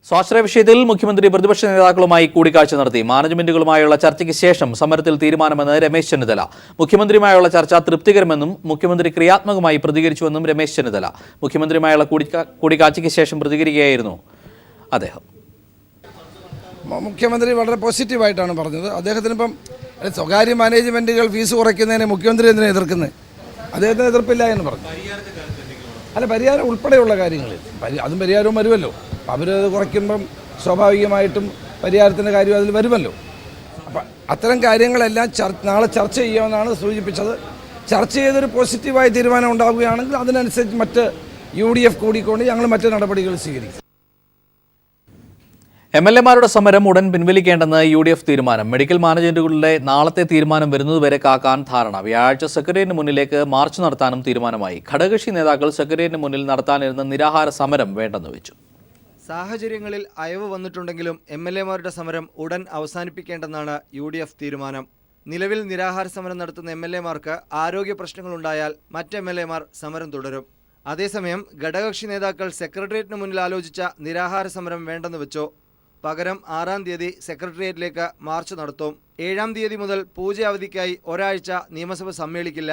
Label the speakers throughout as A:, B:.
A: സ്വാശ്രയ വിഷയത്തിൽ മുഖ്യമന്ത്രി പ്രതിപക്ഷ നേതാക്കളുമായി കൂടിക്കാഴ്ച നടത്തി. മാനേജ്മെന്റുകളുമായുള്ള ചർച്ചയ്ക്ക് ശേഷം സമരത്തിൽ തീരുമാനമെന്ന് രമേശ് ചെന്നിത്തല. മുഖ്യമന്ത്രിയുമായുള്ള ചർച്ച തൃപ്തികരമെന്നും മുഖ്യമന്ത്രി ക്രിയാത്മകമായി പ്രതികരിച്ചുവെന്നും രമേശ് ചെന്നിത്തല. മുഖ്യമന്ത്രിയുമായുള്ള കൂടിക്കാഴ്ചയ്ക്ക് ശേഷം പ്രതികരിക്കുകയായിരുന്നു അദ്ദേഹം.
B: മുഖ്യമന്ത്രി വളരെ പോസിറ്റീവായിട്ടാണ് പറഞ്ഞത്. അദ്ദേഹത്തിനിപ്പം സ്വകാര്യ മാനേജ്മെൻറ്റുകൾ ഫീസ് കുറയ്ക്കുന്നതിന് മുഖ്യമന്ത്രി എന്തിനാണ് എതിർക്കുന്നത്? അദ്ദേഹത്തിന് എതിർപ്പില്ല എന്ന് പറഞ്ഞു. അല്ല, പരിഹാരം ഉൾപ്പെടെയുള്ള കാര്യങ്ങളിൽ അതും പരിഹാരവും വരുമല്ലോ. അവരത് കുറയ്ക്കുമ്പം സ്വാഭാവികമായിട്ടും പരിഹാരത്തിൻ്റെ കാര്യം അതിൽ വരുമല്ലോ. അപ്പം അത്തരം കാര്യങ്ങളെല്ലാം നാളെ ചർച്ച ചെയ്യാമെന്നാണ് സൂചിപ്പിച്ചത്. ചർച്ച ചെയ്തൊരു പോസിറ്റീവായ തീരുമാനം ഉണ്ടാവുകയാണെങ്കിൽ അതിനനുസരിച്ച് മറ്റ് UDF കൂടിക്കൊണ്ട് ഞങ്ങൾ മറ്റ് നടപടികൾ സ്വീകരിക്കും.
A: MLA-മാരുടെ സമരം ഉടൻ പിൻവലിക്കേണ്ടെന്ന് UDF തീരുമാനം. മെഡിക്കൽ മാനേജ്മെന്റുകളുടെ നാളത്തെ തീരുമാനം വരുന്നതുവരെ കാക്കാൻ ധാരണ. വ്യാഴാഴ്ച സെക്രട്ടേറിയറ്റിന് മുന്നിലേക്ക് മാർച്ച് നടത്താനും തീരുമാനമായി. ഘടകകക്ഷി നേതാക്കൾ സെക്രട്ടേറിയറ്റിന് മുന്നിൽ നടത്താനിരുന്ന നിരാഹാര സമരം വേണ്ടെന്ന് വെച്ചു.
C: സാഹചര്യങ്ങളിൽ അയവ് വന്നിട്ടുണ്ടെങ്കിലും MLA-മാരുടെ സമരം ഉടൻ അവസാനിപ്പിക്കേണ്ടെന്നാണ് UDF തീരുമാനം. നിലവിൽ നിരാഹാര സമരം നടത്തുന്ന MLA-മാർക്ക് ആരോഗ്യ പ്രശ്നങ്ങളുണ്ടായാൽ മറ്റ് MLA-മാർ സമരം തുടരും. അതേസമയം ഘടകകക്ഷി നേതാക്കൾ സെക്രട്ടേറിയറ്റിന് മുന്നിൽ ആലോചിച്ച നിരാഹാര സമരം വേണ്ടെന്ന് വെച്ചു. പകരം 6-ാം തീയതി സെക്രട്ടേറിയറ്റിലേക്ക് മാർച്ച് നടത്തും. 7-ാം തീയതി മുതൽ പൂജ അവധിക്കായി ഒരാഴ്ച നിയമസഭ സമ്മേളിക്കില്ല.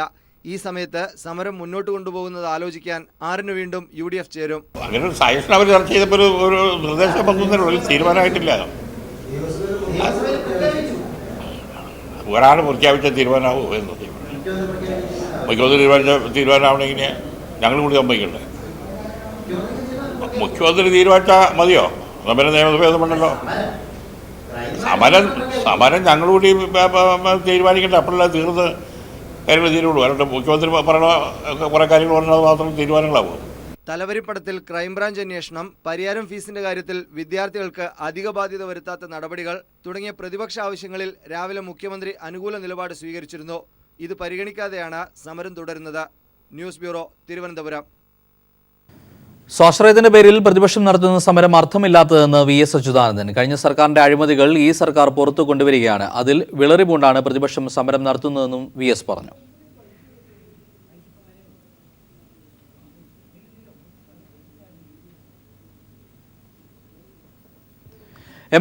C: ഈ സമയത്ത് സമരം മുന്നോട്ട് കൊണ്ടുപോകുന്നത് ആലോചിക്കാൻ 6-ന് വീണ്ടും UDF ചേരും.
D: അങ്ങനെ ഒരു സജഷൻ അവർ ചർച്ച ചെയ്തപ്പോൾ ഒരു നിർദ്ദേശം വന്നൊന്നും ഒരു തീരുമാനമായിട്ടില്ല. ഒരാൾ പ്രഖ്യാപിച്ച തീരുമാനമാവും എന്ന് മുഖ്യമന്ത്രി തീരുമാനമാവണമെങ്കിൽ ഞങ്ങൾ കൂടി സമ്മതിക്കണ്ടേ? മുഖ്യമന്ത്രി തീരുമാനിച്ചാൽ മതിയോ? സമരം നിയമസഭയൊന്നുമുണ്ടല്ലോ. സമരം ഞങ്ങളുകൂടി തീരുമാനിക്കട്ടെ. അപ്പോഴല്ല തീർന്ന് കാര്യങ്ങൾ തീരുള്ളൂ. അല്ലാണ്ട് മുഖ്യമന്ത്രി പറയണ കുറേ കാര്യങ്ങൾ പറഞ്ഞാൽ മാത്രം തീരുമാനങ്ങളാവും.
C: തലവരിപ്പടത്തിൽ ക്രൈംബ്രാഞ്ച് അന്വേഷണം, പരിയാരം ഫീസിന്റെ കാര്യത്തിൽ വിദ്യാർത്ഥികൾക്ക് അധിക ബാധ്യത വരുത്താത്ത നടപടികൾ തുടങ്ങിയ പ്രതിപക്ഷ ആവശ്യങ്ങളിൽ രാവിലെ മുഖ്യമന്ത്രി അനുകൂല നിലപാട് സ്വീകരിച്ചിരുന്നു. ഇത് പരിഗണിക്കാതെയാണ് സമരം തുടരുന്നത്. News bureau, Thiruvananthapuram.
A: സ്വാശ്രയത്തിന്റെ പേരിൽ പ്രതിപക്ഷം നടത്തുന്ന സമരം അർത്ഥമില്ലാത്തതെന്ന് VS അച്യുതാനന്ദൻ. കഴിഞ്ഞ സർക്കാരിന്റെ അഴിമതികൾ ഈ സർക്കാർ പുറത്തു കൊണ്ടുവരികയാണ്. അതിൽ വിളറിപൂണ്ടാണ് പ്രതിപക്ഷം സമരം നടത്തുന്നതെന്നും VS പറഞ്ഞു.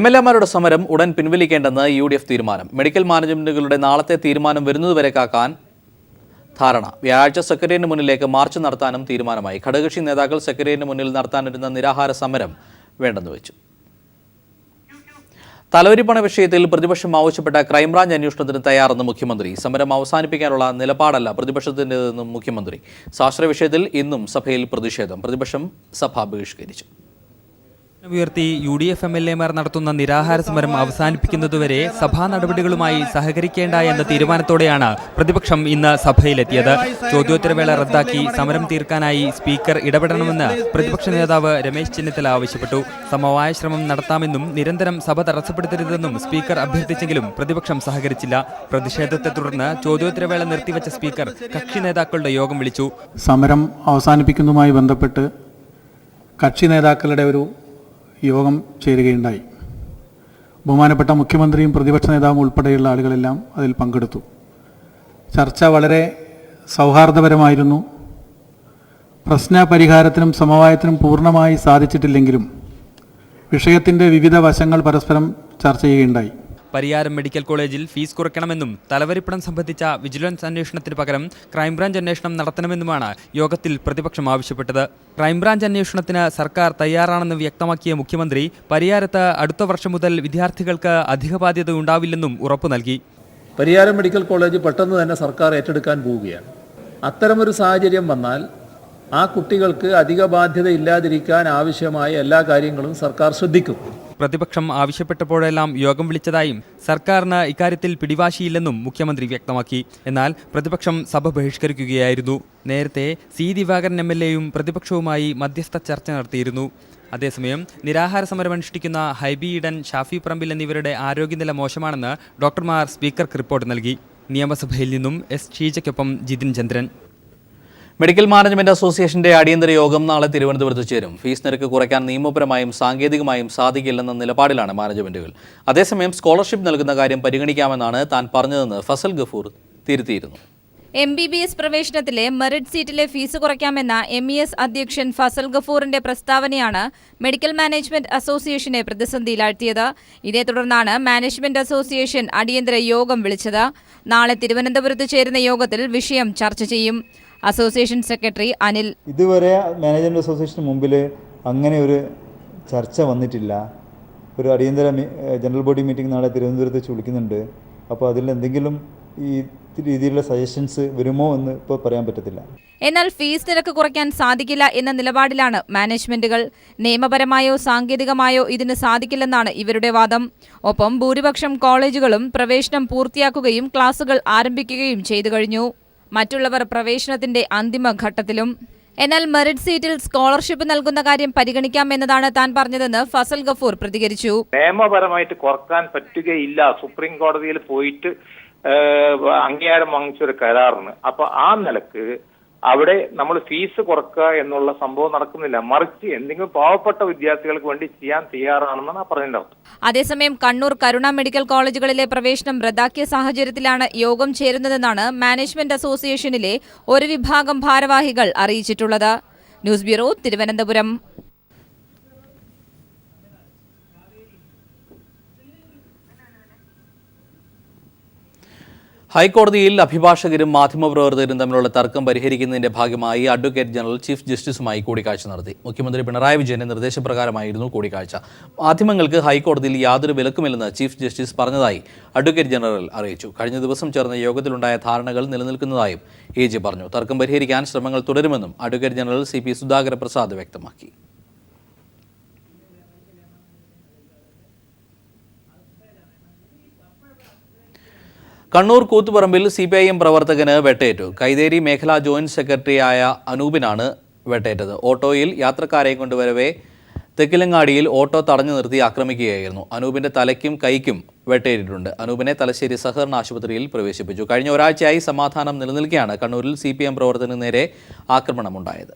A: MLA-മാരുടെ സമരം ഉടൻ പിൻവലിക്കേണ്ടെന്ന് UDF തീരുമാനം. മെഡിക്കൽ മാനേജ്മെന്റുകളുടെ നാളത്തെ തീരുമാനം വരുന്നതുവരെ കാക്കാൻ ധാരണ. വ്യാഴാഴ്ച സെക്രട്ടേറിയറ്റിന് മുന്നിലേക്ക് മാർച്ച് നടത്താനും തീരുമാനമായി. ഘടകകക്ഷി നേതാക്കൾ സെക്രട്ടേറിയറ്റിന് മുന്നിൽ നടത്താനിരുന്ന നിരാഹാര സമരം വേണ്ടെന്ന് വെച്ചു. തലവരിപ്പണ വിഷയത്തിൽ പ്രതിപക്ഷം ആവശ്യപ്പെട്ട ക്രൈംബ്രാഞ്ച് അന്വേഷണത്തിന് തയ്യാറെന്ന് മുഖ്യമന്ത്രി. സമരം അവസാനിപ്പിക്കാനുള്ള നിലപാടല്ല പ്രതിപക്ഷത്തിൻ്റെതെന്നും മുഖ്യമന്ത്രി. സ്വാശ്രയ വിഷയത്തിൽ ഇന്നും സഭയിൽ പ്രതിഷേധം. പ്രതിപക്ഷം സഭ ബഹിഷ്കരിച്ചു.
E: ഉയർത്തി UDF MLA-മാർ നടത്തുന്ന നിരാഹാര സമരം അവസാനിപ്പിക്കുന്നതുവരെ സഭാ നടപടികളുമായി സഹകരിക്കേണ്ട എന്ന തീരുമാനത്തോടെയാണ് പ്രതിപക്ഷം ഇന്ന് സഭയിലെത്തിയത്. ചോദ്യോത്തരവേള റദ്ദാക്കി സമരം തീർക്കാനായി സ്പീക്കർ ഇടപെടണമെന്ന് പ്രതിപക്ഷ നേതാവ് രമേശ് ചെന്നിത്തല ആവശ്യപ്പെട്ടു. സമവായ ശ്രമം നടത്താമെന്നും നിരന്തരം സഭ തടസ്സപ്പെടുത്തരുതെന്നും സ്പീക്കർ അഭ്യർത്ഥിച്ചെങ്കിലും പ്രതിപക്ഷം സഹകരിച്ചില്ല. പ്രതിഷേധത്തെ തുടർന്ന് ചോദ്യോത്തരവേള നിർത്തിവെച്ച സ്പീക്കർ കക്ഷി നേതാക്കളുടെ യോഗം വിളിച്ചു.
F: സമരം അവസാനിപ്പിക്കുന്നതുമായി ബന്ധപ്പെട്ട് കക്ഷി നേതാക്കളുടെ ഒരു യോഗം ചേരുകയുണ്ടായി. ബഹുമാനപ്പെട്ട മുഖ്യമന്ത്രിയും പ്രതിപക്ഷ നേതാവും ഉൾപ്പെടെയുള്ള ആളുകളെല്ലാം അതിൽ പങ്കെടുത്തു. ചർച്ച വളരെ സൗഹാർദ്ദപരമായിരുന്നു. പ്രശ്ന പരിഹാരത്തിനും സമവായത്തിനും പൂർണ്ണമായി സാധിച്ചിട്ടില്ലെങ്കിലും വിഷയത്തിൻ്റെ വിവിധ വശങ്ങൾ പരസ്പരം ചർച്ച ചെയ്യുകയുണ്ടായി.
E: പരിയാരം മെഡിക്കൽ കോളേജിൽ ഫീസ് കുറയ്ക്കണമെന്നും തലവരിപ്പണം സംബന്ധിച്ച വിജിലൻസ് അന്വേഷണത്തിന് പകരം ക്രൈംബ്രാഞ്ച് അന്വേഷണം നടത്തണമെന്നുമാണ് യോഗത്തിൽ പ്രതിപക്ഷം ആവശ്യപ്പെട്ടത്. ക്രൈംബ്രാഞ്ച് അന്വേഷണത്തിന് സർക്കാർ തയ്യാറാണെന്ന് വ്യക്തമാക്കിയ മുഖ്യമന്ത്രി പരിയാരത്ത് അടുത്ത വർഷം മുതൽ വിദ്യാർത്ഥികൾക്ക് അധിക ബാധ്യത ഉണ്ടാവില്ലെന്നും ഉറപ്പു നൽകി.
G: പരിയാരം മെഡിക്കൽ കോളേജ് പെട്ടെന്ന് തന്നെ സർക്കാർ ഏറ്റെടുക്കാൻ പോവുകയാണ്. അത്തരമൊരു സാഹചര്യം വന്നാൽ ആ കുട്ടികൾക്ക് അധിക ബാധ്യത ഇല്ലാതിരിക്കാൻ ആവശ്യമായ എല്ലാ കാര്യങ്ങളും സർക്കാർ ശ്രദ്ധിക്കും.
E: പ്രതിപക്ഷം ആവശ്യപ്പെട്ടപ്പോഴെല്ലാം യോഗം വിളിച്ചതായും സർക്കാരിന് ഇക്കാര്യത്തിൽ പിടിവാശിയില്ലെന്നും മുഖ്യമന്ത്രി വ്യക്തമാക്കി. എന്നാൽ പ്രതിപക്ഷം സഭ ബഹിഷ്കരിക്കുകയായിരുന്നു. നേരത്തെ C. ദിവാകരൻ MLA-യും പ്രതിപക്ഷവുമായി മധ്യസ്ഥ ചർച്ച നടത്തിയിരുന്നു. അതേസമയം നിരാഹാര സമരമനുഷ്ഠിക്കുന്ന ഹൈബി ഈഡൻ, ഷാഫി പറമ്പിൽ എന്നിവരുടെ ആരോഗ്യനില മോശമാണെന്ന് ഡോക്ടർമാർ സ്പീക്കർക്ക് റിപ്പോർട്ട് നൽകി. നിയമസഭയിൽ നിന്നും S. ഷീജയ്ക്കൊപ്പം ജിതിൻ ചന്ദ്രൻ.
A: മെഡിക്കൽ മാനേജ്മെന്റ് അസോസിയേഷന്റെ അടിയന്തര യോഗം നാളെ തിരുവനന്തപുരത്ത് ചേരും. ഫീസ് നിരക്ക് കുറയ്ക്കാൻ നിയമപരമായും സാങ്കേതികമായും സാധിക്കില്ലെന്ന നിലപാടിലാണ് മാനേജ്മെന്റുകൾ. അതേസമയം സ്കോളർഷിപ്പ് നൽകുന്ന കാര്യം പരിഗണിക്കാമെന്നാണ് താൻ പറഞ്ഞതെന്ന് ഫസൽ ഗഫൂർ തിരുത്തിയിരുന്നു.
H: MBBS പ്രവേശനത്തിലെ മെറിറ്റ് സീറ്റിലെ ഫീസ് കുറയ്ക്കാമെന്ന MES അധ്യക്ഷൻ ഫസൽ ഗഫൂറിന്റെ പ്രസ്താവനയാണ് മെഡിക്കൽ മാനേജ്മെന്റ് അസോസിയേഷനെ പ്രതിസന്ധിയിലാഴ്ത്തിയത്. ഇതേ തുടർന്നാണ് മാനേജ്മെന്റ് അസോസിയേഷൻ അടിയന്തര യോഗം വിളിച്ചത്. നാളെ തിരുവനന്തപുരത്ത് ചേരുന്ന യോഗത്തിൽ വിഷയം ചർച്ച ചെയ്യും. അസോസിയേഷൻ സെക്രട്ടറി അനിൽ:
I: ഇതുവരെ മാനേജ്മെന്റ് അസോസിയേഷന് മുമ്പിൽ അങ്ങനെ ഒരു ചർച്ച വന്നിട്ടില്ല. ഒരു അടിയന്തര ജനറൽ ബോഡി മീറ്റിംഗ് നാളെ തിരുവനന്തപുരത്ത് വെച്ച് വിളിക്കുന്നുണ്ട്. അപ്പോൾ അതിൽ എന്തെങ്കിലും ഈ രീതിയിലുള്ള സജഷൻസ് വരുമോ എന്ന് ഇപ്പോൾ പറയാൻ പറ്റത്തില്ല.
H: എന്നാൽ ഫീസ് നിരക്ക് കുറയ്ക്കാൻ സാധിക്കില്ല എന്ന നിലപാടിലാണ് മാനേജ്മെന്റുകൾ. നിയമപരമായോ സാങ്കേതികമായോ ഇതിന് സാധിക്കില്ലെന്നാണ് ഇവരുടെ വാദം. ഒപ്പം ഭൂരിപക്ഷം കോളേജുകളും പ്രവേശനം പൂർത്തിയാക്കുകയും ക്ലാസുകൾ ആരംഭിക്കുകയും ചെയ്തു കഴിഞ്ഞു. മറ്റുള്ളവർ പ്രവേശനത്തിന്റെ അന്തിമഘട്ടത്തിലും. എന്നാൽ മെറിറ്റ് സീറ്റിൽ സ്കോളർഷിപ്പ് നൽകുന്ന കാര്യം പരിഗണിക്കാമെന്നതാണ് താൻ പറഞ്ഞതെന്ന് ഫസൽ ഗഫൂർ പ്രതികരിച്ചു.
J: നിയമപരമായിട്ട് കുറക്കാൻ പറ്റുകയില്ല. സുപ്രീം കോടതിയിൽ പോയിട്ട് അംഗീകാരം വാങ്ങിച്ചൊരു കരാറിന്. അപ്പൊ ആ നിലക്ക് അവിടെ നമ്മൾ ഫീസ് കുറക്കുക എന്നുള്ള സംഭവം നടക്കുന്നില്ല. മറിച്ച് എന്തെങ്കിലും പാവപ്പെട്ട വിദ്യാർത്ഥികൾക്ക് വേണ്ടി ചെയ്യാൻ തയ്യാറാണെന്നാണ് പറഞ്ഞതിന്റെ അർത്ഥം.
H: അതേസമയം കണ്ണൂർ കരുണ മെഡിക്കൽ കോളേജുകളിലെ പ്രവേശനം റദ്ദാക്കിയ സാഹചര്യത്തിലാണ് യോഗം ചേരുന്നതെന്നാണ് മാനേജ്മെന്റ് അസോസിയേഷനിലെ ഒരു വിഭാഗം ഭാരവാഹികൾ അറിയിച്ചിട്ടുള്ളത്. News bureau, Thiruvananthapuram.
A: ഹൈക്കോടതിയിൽ അഭിഭാഷകരും മാധ്യമപ്രവർത്തകരും തമ്മിലുള്ള തർക്കം പരിഹരിക്കുന്നതിന്റെ ഭാഗമായി അഡ്വക്കേറ്റ് ജനറൽ ചീഫ് ജസ്റ്റിസുമായി കൂടിക്കാഴ്ച നടത്തി. മുഖ്യമന്ത്രി പിണറായി വിജയന്റെ നിർദ്ദേശപ്രകാരമായിരുന്നു കൂടിക്കാഴ്ച. മാധ്യമങ്ങൾക്ക് ഹൈക്കോടതിയിൽ യാതൊരു വിലക്കുമില്ലെന്ന് ചീഫ് ജസ്റ്റിസ് പറഞ്ഞതായി അഡ്വക്കേറ്റ് ജനറൽ അറിയിച്ചു. കഴിഞ്ഞ ദിവസം ചേർന്ന യോഗത്തിലുണ്ടായ ധാരണകൾ നിലനിൽക്കുന്നതായും AG പറഞ്ഞു. തർക്കം പരിഹരിക്കാൻ ശ്രമങ്ങൾ തുടരുമെന്നും advocate general CP Sudhakara Prasad വ്യക്തമാക്കി. കണ്ണൂർ കൂത്തുപറമ്പിൽ CPIM പ്രവർത്തകന് വെട്ടേറ്റു. കൈതേരി മേഖലാ ജോയിന്റ് സെക്രട്ടറിയായ അനൂപിനാണ് വെട്ടേറ്റത്. ഓട്ടോയിൽ യാത്രക്കാരെ കൊണ്ടുവരവേ തെക്കിലങ്ങാടിയിൽ ഓട്ടോ തടഞ്ഞു നിർത്തി ആക്രമിക്കുകയായിരുന്നു. അനൂപിന്റെ തലയ്ക്കും കൈക്കും വെട്ടേറ്റിട്ടുണ്ട്. അനൂപിനെ തലശ്ശേരി സഹകരണ ആശുപത്രിയിൽ പ്രവേശിപ്പിച്ചു. കഴിഞ്ഞ ഒരാഴ്ചയായി സമാധാനം നിലനിൽക്കെയാണ് കണ്ണൂരിൽ CPIM പ്രവർത്തകന് നേരെ ആക്രമണമുണ്ടായത്.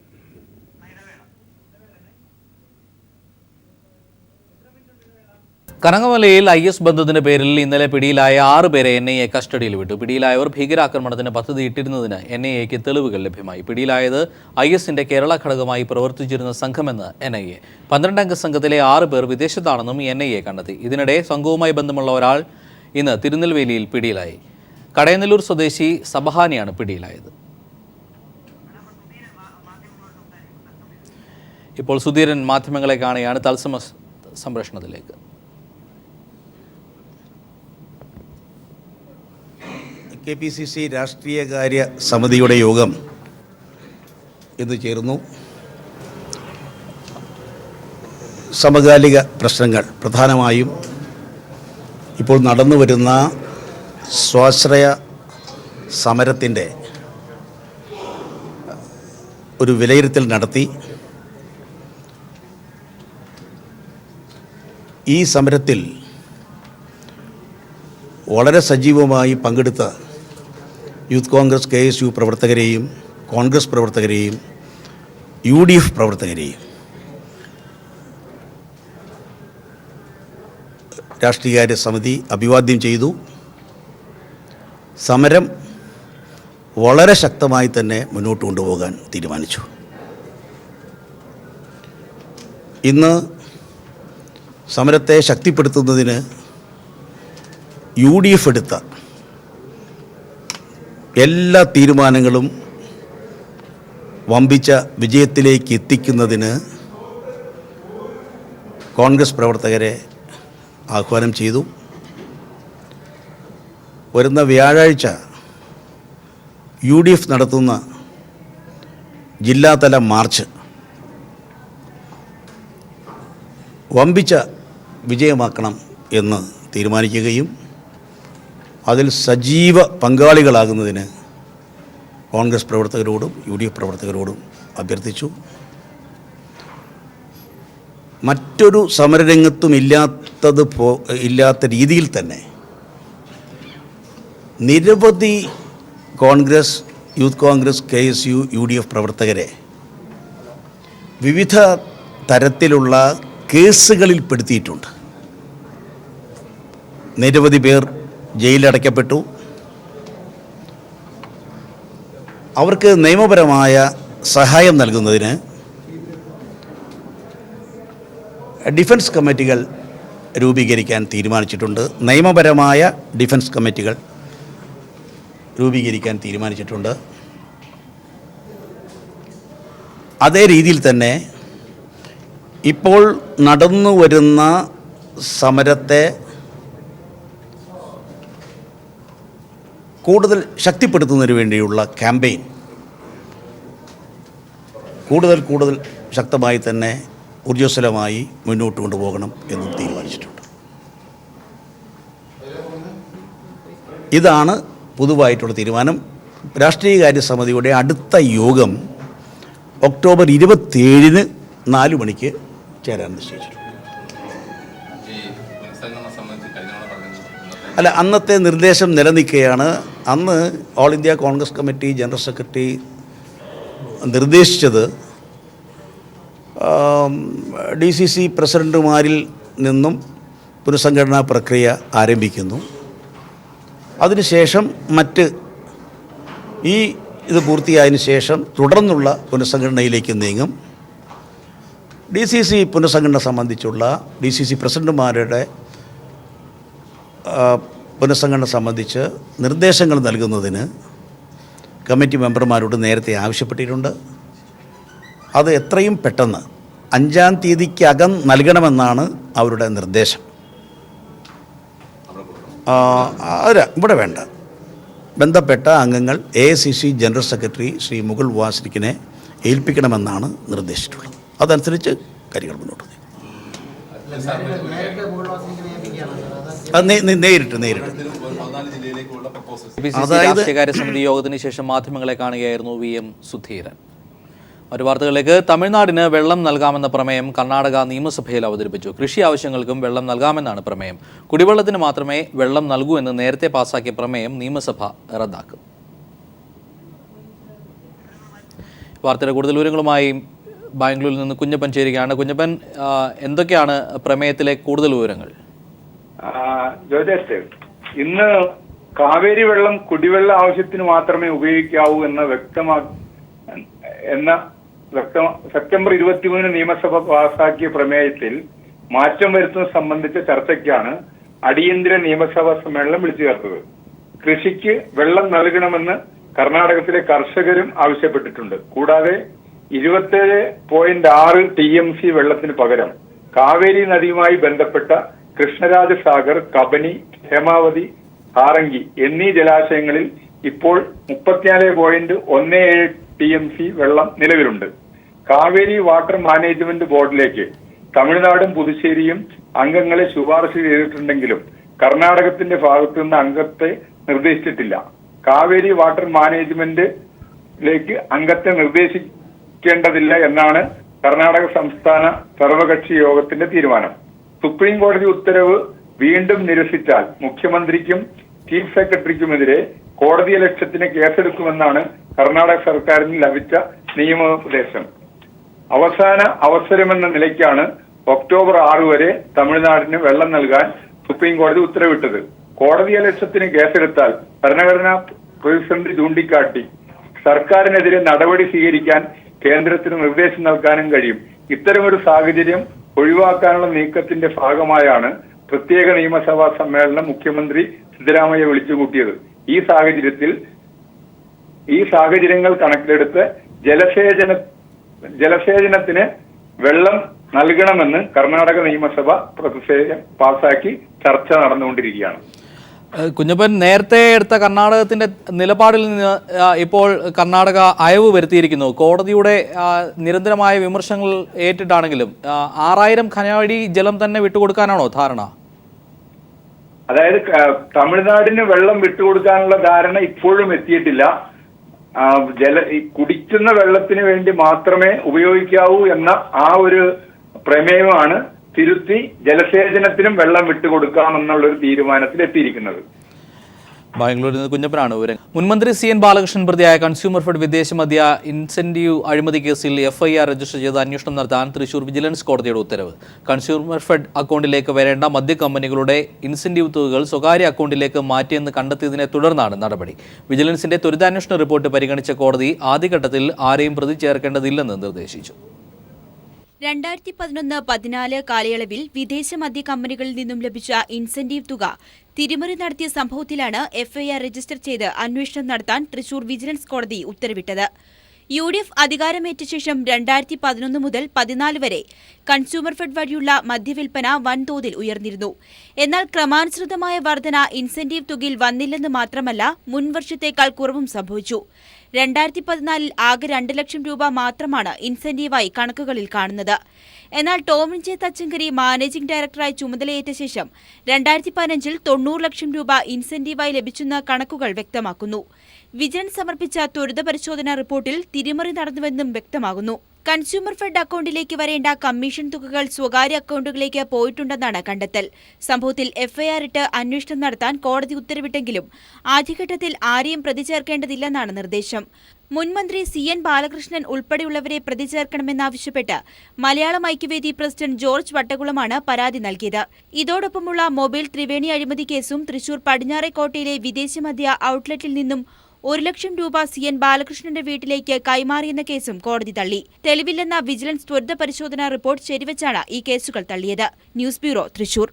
A: കനകമലയിൽ IS ബന്ധത്തിന്റെ പേരിൽ ഇന്നലെ പിടിയിലായ 6 പേരെ NIA കസ്റ്റഡിയിൽ വിട്ടു. പിടിയിലായവർ ഭീകരാക്രമണത്തിന് പദ്ധതിയിട്ടിരുന്നതിന് NIAക്ക് തെളിവുകൾ ലഭ്യമായി. പിടിയിലായത് ISന്റെ കേരള ഘടകമായി പ്രവർത്തിച്ചിരുന്ന സംഘമെന്ന് NIA. 12-അംഗ സംഘത്തിലെ 6 പേർ വിദേശത്താണെന്നും NIA കണ്ടെത്തി. ഇതിനിടെ സംഘവുമായി ബന്ധമുള്ള ഒരാൾ ഇന്ന് തിരുനെൽവേലിയിൽ പിടിയിലായി. കടയനല്ലൂർ സ്വദേശി സബഹാനിയാണ് പിടിയിലായത്. ഇപ്പോൾ സുധീരൻ മാധ്യമങ്ങളെ കാണുകയാണ്. തത്സമ സംപ്രേഷണത്തിലേക്ക്.
K: KPCC രാഷ്ട്രീയകാര്യ സമിതിയുടെ യോഗം ഇന്ന് ചേർന്നു. സമകാലിക പ്രശ്നങ്ങൾ, പ്രധാനമായും ഇപ്പോൾ നടന്നു വരുന്ന സ്വാശ്രയ സമരത്തിൻ്റെ ഒരു വിലയിരുത്തൽ നടത്തി. ഈ സമരത്തിൽ വളരെ സജീവമായി പങ്കെടുത്ത യൂത്ത് കോൺഗ്രസ് KSU പ്രവർത്തകരെയും കോൺഗ്രസ് പ്രവർത്തകരെയും UDF പ്രവർത്തകരെയും രാഷ്ട്രീയകാര്യ സമിതി അഭിവാദ്യം ചെയ്തു. സമരം വളരെ ശക്തമായി തന്നെ മുന്നോട്ട് കൊണ്ടുപോകാൻ തീരുമാനിച്ചു. ഇന്ന് സമരത്തെ ശക്തിപ്പെടുത്തുന്നതിന് UDF എടുത്ത എല്ലാ തീരുമാനങ്ങളും വമ്പിച്ച വിജയത്തിലേക്ക് എത്തിക്കുന്നതിന് കോൺഗ്രസ് പ്രവർത്തകരെ ആഹ്വാനം ചെയ്തു. വരുന്ന വ്യാഴാഴ്ച UDF നടത്തുന്ന ജില്ലാതല മാർച്ച് വമ്പിച്ച വിജയമാക്കണം എന്ന് തീരുമാനിക്കുകയും അതിൽ സജീവ പങ്കാളികളാകുന്നതിന് കോൺഗ്രസ് പ്രവർത്തകരോടും UDF പ്രവർത്തകരോടും അഭ്യർത്ഥിച്ചു. മറ്റൊരു സമരരംഗത്തും ഇല്ലാത്ത രീതിയിൽ തന്നെ നിരവധി Congress, youth Congress, KSU, UDF പ്രവർത്തകരെ വിവിധ തരത്തിലുള്ള കേസുകളിൽ പെടുത്തിയിട്ടുണ്ട്. നിരവധി പേർ ജയിലിലടയ്ക്കപ്പെട്ടു. അവർക്ക് നിയമപരമായ സഹായം നൽകുന്നതിന് ഡിഫൻസ് കമ്മിറ്റികൾ രൂപീകരിക്കാൻ തീരുമാനിച്ചിട്ടുണ്ട്. നിയമപരമായ ഡിഫൻസ് കമ്മിറ്റികൾ രൂപീകരിക്കാൻ തീരുമാനിച്ചിട്ടുണ്ട്. അതേ രീതിയിൽ തന്നെ ഇപ്പോൾ നടന്നു വരുന്ന സമരത്തെ കൂടുതൽ ശക്തിപ്പെടുത്തുന്നതിന് വേണ്ടിയുള്ള ക്യാമ്പയിൻ കൂടുതൽ ശക്തമായി തന്നെ ഊർജ്ജസ്വലമായി മുന്നോട്ട് കൊണ്ടുപോകണം എന്നും തീരുമാനിച്ചിട്ടുണ്ട്. ഇതാണ് പൊതുവായിട്ടുള്ള തീരുമാനം. രാഷ്ട്രീയകാര്യ സമിതിയുടെ അടുത്ത യോഗം ഒക്ടോബർ 27-ന് 4 മണിക്ക് ചേരാൻ നിശ്ചയിച്ചിട്ടുണ്ട്. അല്ല, അന്നത്തെ നിർദ്ദേശം നിലനിൽക്കുകയാണ്. അന്ന് all India Congress committee general secretary നിർദ്ദേശിച്ചത് DCC പ്രസിഡൻറ്റുമാരിൽ നിന്നും പുനഃസംഘടനാ പ്രക്രിയ ആരംഭിക്കുന്നു. അതിനുശേഷം ഇത് പൂർത്തിയായതിനു ശേഷം തുടർന്നുള്ള പുനഃസംഘടനയിലേക്ക് നീങ്ങും. DCC പുനഃസംഘടന സംബന്ധിച്ചുള്ള DCC പ്രസിഡൻറ്റുമാരുടെ പുനഃസംഘടന സംബന്ധിച്ച് നിർദ്ദേശങ്ങൾ നൽകുന്നതിന് കമ്മിറ്റി മെമ്പർമാരോട് നേരത്തെ ആവശ്യപ്പെട്ടിട്ടുണ്ട്. അത് എത്രയും പെട്ടെന്ന് 5-ാം തീയതിക്കകം നൽകണമെന്നാണ് അവരുടെ നിർദ്ദേശം. ഇവിടെ വേണ്ട, ബന്ധപ്പെട്ട അംഗങ്ങൾ AICC general secretary Shri Mukul വാസ്നിക്കിനെ ഏൽപ്പിക്കണമെന്നാണ് നിർദ്ദേശിച്ചിട്ടുള്ളത്. അതനുസരിച്ച് കാര്യങ്ങൾ മുന്നോട്ട് നീങ്ങും. നേരിട്ട്
A: രാഷ്ട്രീയകാര്യ സമിതി യോഗത്തിന് ശേഷം മാധ്യമങ്ങളെ കാണുകയായിരുന്നു VM സുധീരൻ. മറ്റു വാർത്തകളിലേക്ക്. തമിഴ്നാടിന് വെള്ളം നൽകാമെന്ന പ്രമേയം കർണാടക നിയമസഭയിൽ അവതരിപ്പിച്ചു. കൃഷി ആവശ്യങ്ങൾക്കും വെള്ളം നൽകാമെന്നാണ് പ്രമേയം. കുടിവെള്ളത്തിന് മാത്രമേ വെള്ളം നൽകൂ എന്ന് നേരത്തെ പാസാക്കിയ പ്രമേയം നിയമസഭ റദ്ദാക്കും. വാർത്തയുടെ കൂടുതൽ വിവരങ്ങളുമായി ബാംഗ്ലൂരിൽ നിന്ന് കുഞ്ഞപ്പൻ ചേരുകയാണ്. കുഞ്ഞപ്പൻ, എന്തൊക്കെയാണ് പ്രമേയത്തിലെ കൂടുതൽ വിവരങ്ങൾ?
L: ജോജേഷ്, ഇന്ന് കാവേരി വെള്ളം കുടിവെള്ള ആവശ്യത്തിന് മാത്രമേ ഉപയോഗിക്കാവൂ സെപ്റ്റംബർ 23 നിയമസഭ പാസാക്കിയ പ്രമേയത്തിൽ മാറ്റം വരുത്തുന്നത് സംബന്ധിച്ച ചർച്ചയ്ക്കാണ് അടിയന്തര നിയമസഭാ സമ്മേളനം വിളിച്ചു ചേർത്തത്. കൃഷിക്ക് വെള്ളം നൽകണമെന്ന് കർണാടകത്തിലെ കർഷകരും ആവശ്യപ്പെട്ടിട്ടുണ്ട്. കൂടാതെ 27.6 TMC വെള്ളത്തിന് പകരം കാവേരി നദിയുമായി ബന്ധപ്പെട്ട കൃഷ്ണരാജസാഗർ, കബനി, ഹേമാവതി, ഹാറങ്കി എന്നീ ജലാശയങ്ങളിൽ ഇപ്പോൾ 34.17 TMC വെള്ളം നിലവിലുണ്ട്. കാവേരി വാട്ടർ മാനേജ്മെന്റ് ബോർഡിലേക്ക് തമിഴ്നാടും പുതുച്ചേരിയും അംഗങ്ങളെ ശുപാർശ ചെയ്തിട്ടുണ്ടെങ്കിലും കർണാടകത്തിന്റെ ഭാഗത്തു നിന്ന് അംഗത്തെ നിർദ്ദേശിച്ചിട്ടില്ല. കാവേരി വാട്ടർ മാനേജ്മെന്റിലേക്ക് അംഗത്തെ നിർദ്ദേശിക്കേണ്ടതില്ല എന്നാണ് കർണാടക സംസ്ഥാന സർവകക്ഷി യോഗത്തിന്റെ തീരുമാനം. സുപ്രീം കോടതി ഉത്തരവ് വീണ്ടും നിരസിച്ചാൽ മുഖ്യമന്ത്രിക്കും ചീഫ് സെക്രട്ടറിക്കുമെതിരെ കോടതിയലക്ഷ്യത്തിന് കേസെടുക്കുമെന്നാണ് കർണാടക സർക്കാരിന് ലഭിച്ച നിയമോപദേശം. അവസാന അവസരമെന്ന നിലയ്ക്കാണ് ഒക്ടോബർ 6 വരെ തമിഴ്നാടിന് വെള്ളം നൽകാൻ സുപ്രീം കോടതി ഉത്തരവിട്ടത്. കോടതിയലക്ഷ്യത്തിന് കേസെടുത്താൽ ഭരണഘടനാ പ്രതിസന്ധി ചൂണ്ടിക്കാട്ടി സർക്കാരിനെതിരെ നടപടി സ്വീകരിക്കാൻ കേന്ദ്രത്തിന് നിർദ്ദേശം നൽകാനും കഴിയും. ഇത്തരമൊരു സാഹചര്യം ഒഴിവാക്കാനുള്ള നീക്കത്തിന്റെ ഭാഗമായാണ് പ്രത്യേക നിയമസഭാ സമ്മേളനം മുഖ്യമന്ത്രി സിദ്ധരാമയ്യ വിളിച്ചുകൂട്ടിയത്. ഈ സാഹചര്യങ്ങൾ കണക്കിലെടുത്ത് ജലസേചനത്തിന് വെള്ളം നൽകണമെന്ന് കർണാടക നിയമസഭ പ്രതിഷേധം പാസാക്കി ചർച്ച നടന്നുകൊണ്ടിരിക്കുകയാണ്.
A: കുഞ്ഞപ്പൻ, നേരത്തെ എടുത്ത കർണാടകത്തിന്റെ നിലപാടിൽ നിന്ന് ഇപ്പോൾ കർണാടക അയവ് വരുത്തിയിരിക്കുന്നു. കോടതിയുടെ നിരന്തരമായ വിമർശനങ്ങൾ ഏറ്റിട്ടാണെങ്കിലും 6000 ഖനയടി ജലം തന്നെ വിട്ടുകൊടുക്കാനാണോ ധാരണ?
L: അതായത് തമിഴ്നാടിന് വെള്ളം വിട്ടുകൊടുക്കാനുള്ള ധാരണ ഇപ്പോഴും എത്തിയിട്ടില്ല. കുടിക്കുന്ന വെള്ളത്തിന് വേണ്ടി മാത്രമേ ഉപയോഗിക്കാവൂ എന്ന ആ ഒരു പ്രമേയമാണ് തിരുത്തി ജലസേചനത്തിനും വെള്ളം വിട്ടുകൊടുക്കാമെന്നുള്ളൊരു തീരുമാനത്തിൽ എത്തിയിരിക്കുന്നത്.
A: ബാംഗ്ലൂരിൽ നിന്ന് കുഞ്ഞപ്പനാണ് വിവരം. മുൻമന്ത്രി CN ബാലകൃഷ്ണൻ പ്രതിയായ കൺസ്യൂമർ ഫെഡ് വിദേശ മദ്യ ഇൻസെന്റീവ് അഴിമതി കേസിൽ FIR രജിസ്റ്റർ ചെയ്ത് അന്വേഷണം നടത്താൻ തൃശൂർ വിജിലൻസ് കോടതിയുടെ ഉത്തരവ്. കൺസ്യൂമർ ഫെഡ് അക്കൗണ്ടിലേക്ക് വരേണ്ട മദ്യ കമ്പനികളുടെ ഇൻസെന്റീവ് തുകകൾ സ്വകാര്യ അക്കൗണ്ടിലേക്ക് മാറ്റിയെന്ന് കണ്ടെത്തിയതിനെ തുടർന്നാണ് നടപടി. വിജിലൻസിന്റെ ത്വരിതാന്വേഷണ റിപ്പോർട്ട് പരിഗണിച്ച കോടതി ആദ്യഘട്ടത്തിൽ ആരെയും പ്രതി ചേർക്കേണ്ടതില്ലെന്ന് നിർദ്ദേശിച്ചു.
M: 2011-14 കാലയളവിൽ വിദേശ മദ്യ കമ്പനികളിൽ നിന്നും ലഭിച്ച ഇൻസെന്റീവ് തുക തിരിമറി നടത്തിയ സംഭവത്തിലാണ് FIR രജിസ്റ്റർ ചെയ്ത് അന്വേഷണം നടത്താൻ തൃശൂർ വിജിലൻസ് കോടതി ഉത്തരവിട്ടത്. UDF അധികാരമേറ്റ ശേഷം 2011 മുതൽ 14 വരെ കൺസ്യൂമർ ഫെഡ് വഴിയുള്ള മദ്യവിൽപ്പന വൻതോതിൽ ഉയർന്നിരുന്നു. എന്നാൽ ക്രമാനുസൃതമായ വർധന ഇൻസെന്റീവ് തുകയിൽ വന്നില്ലെന്ന് മാത്രമല്ല, മുൻവർഷത്തേക്കാൾ കുറവും സംഭവിച്ചു. 2014 ആകെ 2 ലക്ഷം രൂപ മാത്രമാണ് ഇൻസെന്റീവായി കണക്കുകളിൽ കാണുന്നത്. എന്നാൽ ടോമിൻ ജെ തച്ചങ്കരി മാനേജിംഗ് ഡയറക്ടറായി ചുമതലയേറ്റ ശേഷം 2015 90 ലക്ഷം രൂപ ഇൻസെന്റീവായി ലഭിച്ചെന്ന് കണക്കുകൾ വ്യക്തമാക്കുന്നു. വിജിലൻസ് സമർപ്പിച്ച ത്വരിത പരിശോധനാ റിപ്പോർട്ടിൽ തിരിമറി നടന്നുവെന്നും വ്യക്തമാകുന്നു. കൺസ്യൂമർ ഫെഡ് അക്കൗണ്ടിലേക്ക് വരേണ്ട കമ്മീഷൻ തുകകൾ സ്വകാര്യ അക്കൗണ്ടുകളിലേക്ക് പോയിട്ടുണ്ടെന്നാണ് കണ്ടെത്തൽ. സംഭവത്തിൽ FIR ഇട്ട് അന്വേഷണം നടത്താൻ കോടതി ഉത്തരവിട്ടെങ്കിലും ആദ്യഘട്ടത്തിൽ ആരെയും പ്രതി ചേർക്കേണ്ടതില്ലെന്നാണ് നിർദ്ദേശം. മുൻമന്ത്രി CN ബാലകൃഷ്ണൻ ഉൾപ്പെടെയുള്ളവരെ പ്രതി ചേർക്കണമെന്നാവശ്യപ്പെട്ട് മലയാളം ഐക്യവേദി പ്രസിഡന്റ് ജോർജ് വട്ടകുളമാണ് പരാതി നൽകിയത്. ഇതോടൊപ്പമുള്ള മൊബൈൽ ത്രിവേണി അഴിമതി കേസും തൃശൂർ പടിഞ്ഞാറേക്കോട്ടയിലെ വിദേശ മദ്യ ഔട്ട്ലെറ്റിൽ നിന്നും 1 ലക്ഷം രൂപ CN ബാലകൃഷ്ണന്റെ വീട്ടിലേക്ക് കൈമാറിയെന്ന കേസും കോടതി തള്ളി. തെളിവില്ലെന്ന വിജിലൻസ് ത്വരിത പരിശോധനാ റിപ്പോർട്ട് ശരിവച്ചാണ് ഈ കേസുകൾ തള്ളിയത്. News bureau, Thrissur.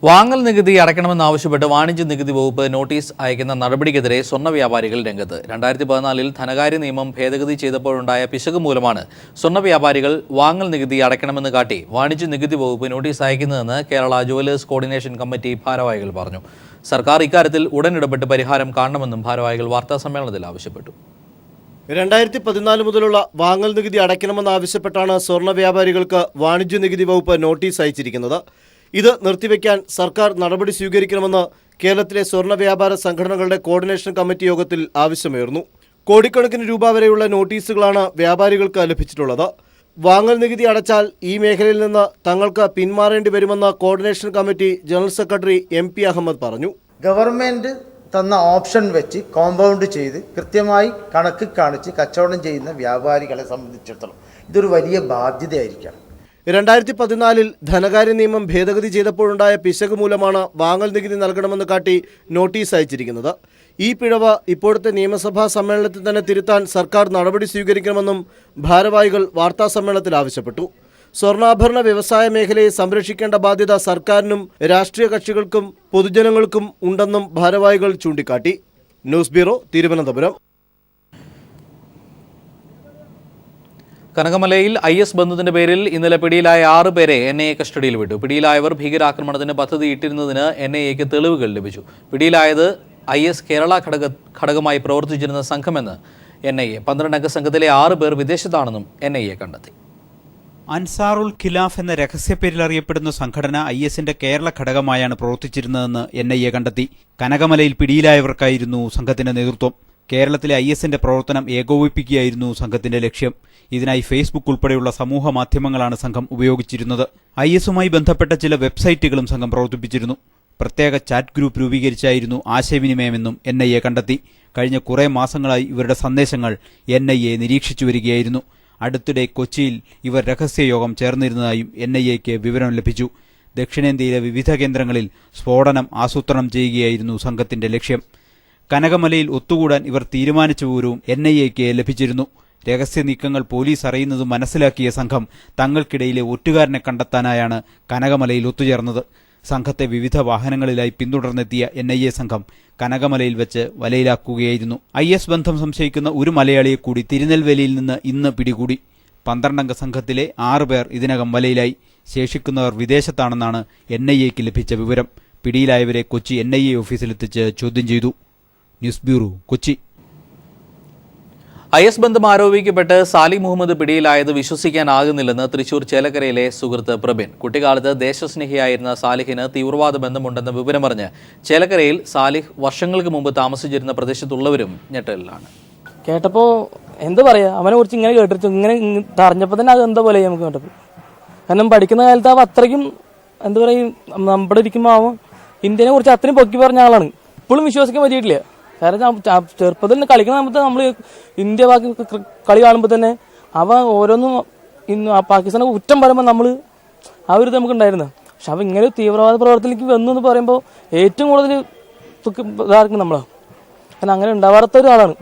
A: വാങ്ങൽ നികുതി അടയ്ക്കണമെന്നാവശ്യപ്പെട്ട് വാണിജ്യ നികുതി വകുപ്പ് നോട്ടീസ് അയക്കുന്ന നടപടിക്കെതിരെ സ്വർണ്ണ വ്യാപാരികൾ രംഗത്ത്. 2014 ധനകാര്യ നിയമം ഭേദഗതി ചെയ്തപ്പോഴുണ്ടായ പിശക് മൂലമാണ് സ്വർണ്ണ വ്യാപാരികൾ വാങ്ങൽ നികുതി അടയ്ക്കണമെന്ന് കാട്ടി വാണിജ്യ നികുതി വകുപ്പ് നോട്ടീസ് അയക്കുന്നതെന്ന് കേരള ജുവലേഴ്സ് കോർഡിനേഷൻ കമ്മിറ്റി ഭാരവാഹികൾ പറഞ്ഞു. സർക്കാർ ഇക്കാര്യത്തിൽ ഉടൻ ഇടപെട്ട് പരിഹാരം കാണണമെന്നും ഭാരവാഹികൾ വാർത്താസമ്മേളനത്തിൽ ആവശ്യപ്പെട്ടു.
N: 2014 മുതലുള്ള വാങ്ങൽ നികുതി അടയ്ക്കണമെന്നാവശ്യപ്പെട്ടാണ് സ്വർണ്ണ വ്യാപാരികൾക്ക് വാണിജ്യ നികുതി വകുപ്പ് നോട്ടീസ് അയച്ചിരിക്കുന്നത്. ഇത് നിർത്തിവെക്കാൻ സർക്കാർ നടപടി സ്വീകരിക്കണമെന്ന് കേരളത്തിലെ സ്വർണ്ണ വ്യാപാര സംഘടനകളുടെ കോർഡിനേഷൻ കമ്മിറ്റി യോഗത്തിൽ ആവശ്യമുയർന്നു. കോടിക്കണക്കിന് രൂപ വരെയുള്ള നോട്ടീസുകളാണ് വ്യാപാരികൾക്ക് ലഭിച്ചിട്ടുള്ളത്. വാങ്ങൽ നികുതി അടച്ചാൽ ഈ മേഖലയിൽ നിന്ന് തങ്ങൾക്ക് പിന്മാറേണ്ടി വരുമെന്ന് coordination committee general secretary MP Ahmed പറഞ്ഞു.
O: ഗവൺമെൻറ് തന്ന ഓപ്ഷൻ വെച്ച് കോമ്പൗണ്ട് ചെയ്ത് കൃത്യമായി കണക്ക് കാണിച്ച് കച്ചവടം ചെയ്യുന്ന വ്യാപാരികളെ സംബന്ധിച്ചിടത്തോളം ഇതൊരു വലിയ ബാധ്യതയായിരിക്കണം.
N: 2014 ധനകാര്യ നിയമം ഭേദഗതി ചെയ്തപ്പോഴുണ്ടായ പിശക് മൂലമാണ് വാങ്ങൽ നികുതി നൽകണമെന്ന് കാട്ടി നോട്ടീസ് അയച്ചിരിക്കുന്നത്. ഈ പിഴവ് ഇപ്പോഴത്തെ നിയമസഭാ സമ്മേളനത്തിൽ തന്നെ തിരുത്താൻ സർക്കാർ നടപടി സ്വീകരിക്കണമെന്നും ഭാരവാഹികൾ വാർത്താസമ്മേളനത്തിൽ ആവശ്യപ്പെട്ടു. സ്വർണ്ണാഭരണ വ്യവസായ മേഖലയെ സംരക്ഷിക്കേണ്ട ബാധ്യത സർക്കാരിനും രാഷ്ട്രീയ കക്ഷികൾക്കും പൊതുജനങ്ങൾക്കും ഉണ്ടെന്നും ഭാരവാഹികൾ ചൂണ്ടിക്കാട്ടി. News bureau, Thiruvananthapuram.
A: കനകമലയിൽ IS ബന്ധത്തിന്റെ പേരിൽ ഇന്നലെ പിടിയിലായ 6 പേരെ NIA കസ്റ്റഡിയിൽ വിട്ടു. പിടിയിലായവർ ഭീകരാക്രമണത്തിന് പദ്ധതിയിട്ടിരുന്നതിന് NIAക്ക് തെളിവുകൾ ലഭിച്ചു. പിടിയിലായത് IS കേരള ഘടകമായി പ്രവർത്തിച്ചിരുന്ന സംഘമെന്ന് NIA. 12 അംഗ സംഘത്തിലെ 6 പേർ വിദേശത്താണെന്നും NIA കണ്ടെത്തി.
P: അൻസാറുൽ ഖിലാഫ് എന്ന രഹസ്യപ്പേരിൽ അറിയപ്പെടുന്ന സംഘടന ISന്റെ കേരള ഘടകമായാണ് പ്രവർത്തിച്ചിരുന്നതെന്ന് NIA കണ്ടെത്തി. കനകമലയിൽ പിടിയിലായവർക്കായിരുന്നു സംഘത്തിന്റെ നേതൃത്വം. കേരളത്തിലെ ISന്റെ പ്രവർത്തനം ഏകോപിപ്പിക്കുകയായിരുന്നു സംഘത്തിന്റെ ലക്ഷ്യം. ഇതിനായി ഫേസ്ബുക്ക് ഉൾപ്പെടെയുള്ള സമൂഹ മാധ്യമങ്ങളാണ് സംഘം ഉപയോഗിച്ചിരുന്നത്. ISുമായി ബന്ധപ്പെട്ട ചില വെബ്സൈറ്റുകളും സംഘം പ്രവർത്തിപ്പിച്ചിരുന്നു. പ്രത്യേക ചാറ്റ് ഗ്രൂപ്പ് രൂപീകരിച്ചായിരുന്നു ആശയവിനിമയമെന്നും NIA കണ്ടെത്തി. കഴിഞ്ഞ കുറേ മാസങ്ങളായി ഇവരുടെ സന്ദേശങ്ങൾ NIA നിരീക്ഷിച്ചു വരികയായിരുന്നു. അടുത്തിടെ കൊച്ചിയിൽ ഇവർ രഹസ്യയോഗം ചേർന്നിരുന്നതായും NIAക്ക് വിവരം ലഭിച്ചു. ദക്ഷിണേന്ത്യയിലെ വിവിധ കേന്ദ്രങ്ങളിൽ സ്ഫോടനം ആസൂത്രണം ചെയ്യുകയായിരുന്നു സംഘത്തിന്റെ ലക്ഷ്യം. കനകമലയിൽ ഒത്തുകൂടാൻ ഇവർ തീരുമാനിച്ച വിവരവും NIAക്ക് ലഭിച്ചിരുന്നു. രഹസ്യ നീക്കങ്ങൾ പോലീസ് അറിയുന്നത് മനസ്സിലാക്കിയ സംഘം തങ്ങൾക്കിടയിലെ ഒറ്റുകാരനെ കണ്ടെത്താനായാണ് കനകമലയിൽ ഒത്തുചേർന്നത്. സംഘത്തെ വിവിധ വാഹനങ്ങളിലായി പിന്തുടർന്നെത്തിയ NIA സംഘം കനകമലയിൽ വെച്ച് വലയിലാക്കുകയായിരുന്നു. IS ബന്ധം സംശയിക്കുന്ന ഒരു മലയാളിയെ കൂടി തിരുനെൽവേലിയിൽ നിന്ന് ഇന്ന് പിടികൂടി. 12 അംഗ സംഘത്തിലെ 6 പേർ ഇതിനകം വലയിലായി. ശേഷിക്കുന്നവർ വിദേശത്താണെന്നാണ് NIAക്ക് ലഭിച്ച വിവരം. പിടിയിലായവരെ കൊച്ചി NIA ഓഫീസിലെത്തിച്ച് ചോദ്യം ചെയ്തു. News bureau, Kochi.
A: IS ബന്ധം ആരോപിക്കപ്പെട്ട് സാലിഹ് മുഹമ്മദ് പിടിയിലായത് വിശ്വസിക്കാനാകുന്നില്ലെന്ന് തൃശൂർ ചേലക്കരയിലെ സുഹൃത്ത് പ്രബിൻ. കുട്ടിക്കാലത്ത് ദേശസ്നേഹിയായിരുന്ന സാലിഹിന് തീവ്രവാദ ബന്ധമുണ്ടെന്ന വിവരമറിഞ്ഞ് ചേലക്കരയിൽ സാലിഹ് വർഷങ്ങൾക്ക് മുമ്പ് താമസിച്ചിരുന്ന പ്രദേശത്തുള്ളവരും ഞെട്ടലിലാണ്.
Q: കേട്ടപ്പോൾ എന്താ പറയുക, അവനെ കുറിച്ച് ഇങ്ങനെ കേട്ടിട്ട് ഇങ്ങനെ അറിഞ്ഞപ്പോൾ തന്നെ അത് എന്താ പോലെ നമുക്ക് കേട്ടപ്പോൾ. കാരണം പഠിക്കുന്ന കാലത്ത് അവ അത്രയ്ക്കും എന്താ പറയും, നമ്മുടെ ഇരിക്കുമ്പോൾ അവൻ ഇന്ത്യനെ കുറിച്ച് അത്രയും പൊക്കി പറഞ്ഞ ആളാണ്. ഇപ്പോഴും വിശ്വസിക്കാൻ പറ്റിയിട്ടില്ല. കാരണം ചെറുപ്പത്തിൽ നിന്ന് കളിക്കുന്ന സമയത്ത് നമ്മൾ ഇന്ത്യ ബാക്കി കളി കാണുമ്പോൾ തന്നെ അവ ഓരോന്നും പാകിസ്ഥാനെ കുറ്റം പറയുമ്പോൾ നമ്മൾ ആ ഒരു ഇത് നമുക്കുണ്ടായിരുന്നു. പക്ഷെ അവ ഇങ്ങനെ തീവ്രവാദ പ്രവർത്തനത്തിലേക്ക് വന്നു എന്ന് പറയുമ്പോൾ ഏറ്റവും കൂടുതൽ ഇതായിരിക്കും നമ്മളാണ്. കാരണം അങ്ങനെ ഉണ്ടാവാത്ത ഒരാളാണ്.